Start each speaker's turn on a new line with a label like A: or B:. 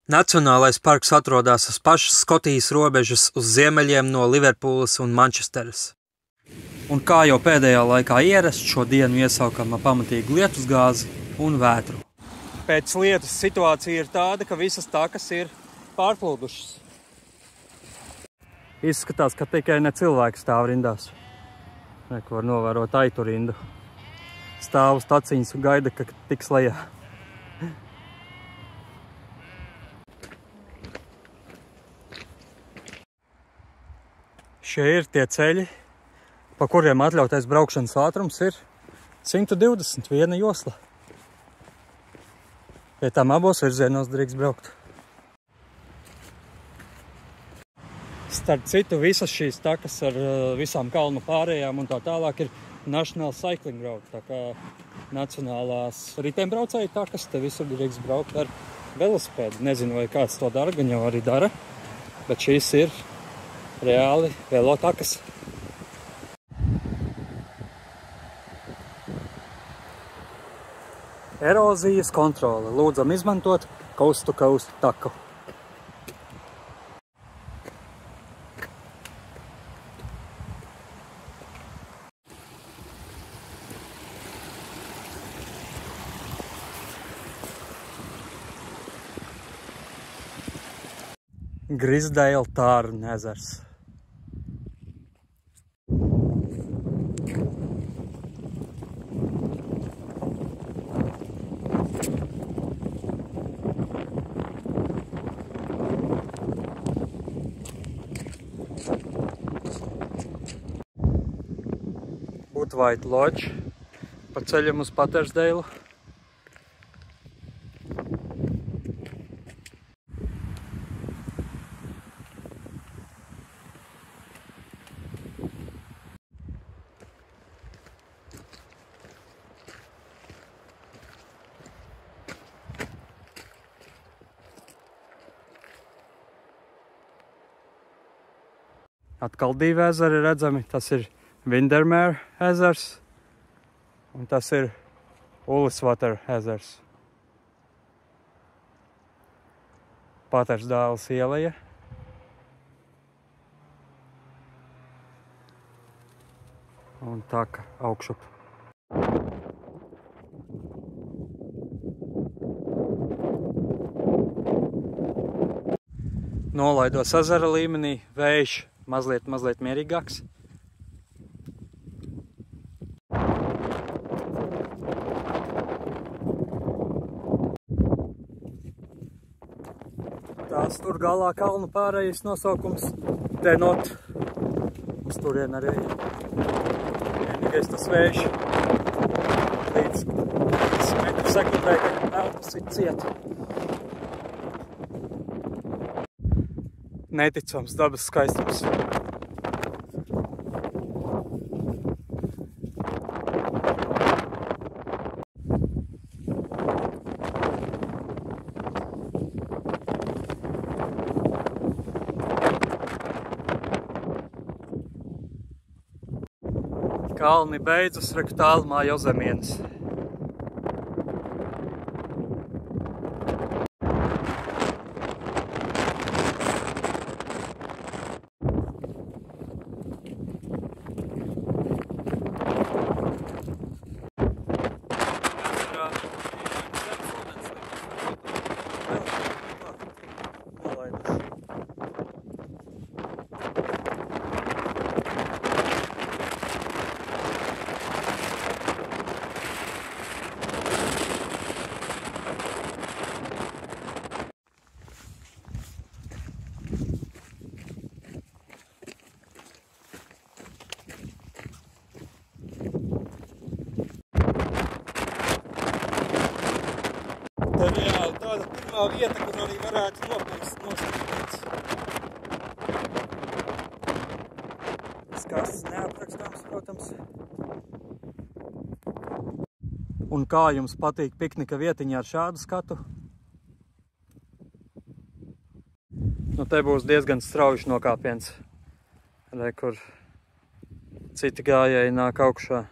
A: Nacionālais parks atrodas uz pašas Skotijas robežas uz ziemeļiem no Liverpūles un Mančesteras. Un kā jau pēdējā laikā ierasts, šo dienu iesaukam pamatīgi lietusgāzi un vētru. Pēc lietus situācija ir tāda, ka visas takas ir pārplūdušas. Izskatās, ka tikai ne cilvēki stāv rindās. Neko var novērot aitu rindu. Stāv uz taciņas un gaida, ka tiks lejā. Šie ir tie ceļi, pa kuriem atļautais braukšanas ātrums ir 120, viena josla. Pie tām abos virzienos drīkst braukt. Starp citu, visas šīs takas ar visām kalnu pārējām un tā tālāk ir National Cycling Road, tā kā nacionālās riteņbraucēju takas, te visur drīkst braukt ar velosipēdu. Nezinu, vai kāds to dara, gan jau arī dara, bet šīs ir reāli velotakas. Erozijas kontrole. Lūdzam izmantot coast to coast taku. Grisdale Tarn ezers. White Lodge pa ceļam uz Patersdeilu. Atkal divi ezeri redzami, tas ir Windermere ezers un tas ir Ullswater ezers. Patersdeilas ieleja. Un taka augšup. Nolaidos ezera līmenī, vējš mazliet mierīgāks. Tās tur galā kalnu pārējais nosaukums Denot. Uz turien arī vienīgais tas vējš līdz 10 metru sekundē, ka elpas ir cieta. Neticams dabas skaistums. Kalni beidzas, reku tālumā jau zemienes. Te reāli tāda pirmā vieta, kur arī varētu nopirkt noskatīties. Skaists, neaprakstāms, protams. Un kā jums patīk piknika vietiņa ar šādu skatu? Nu, te būs diezgan strauji nokāpiens, kur citi gājēji nāk augšā.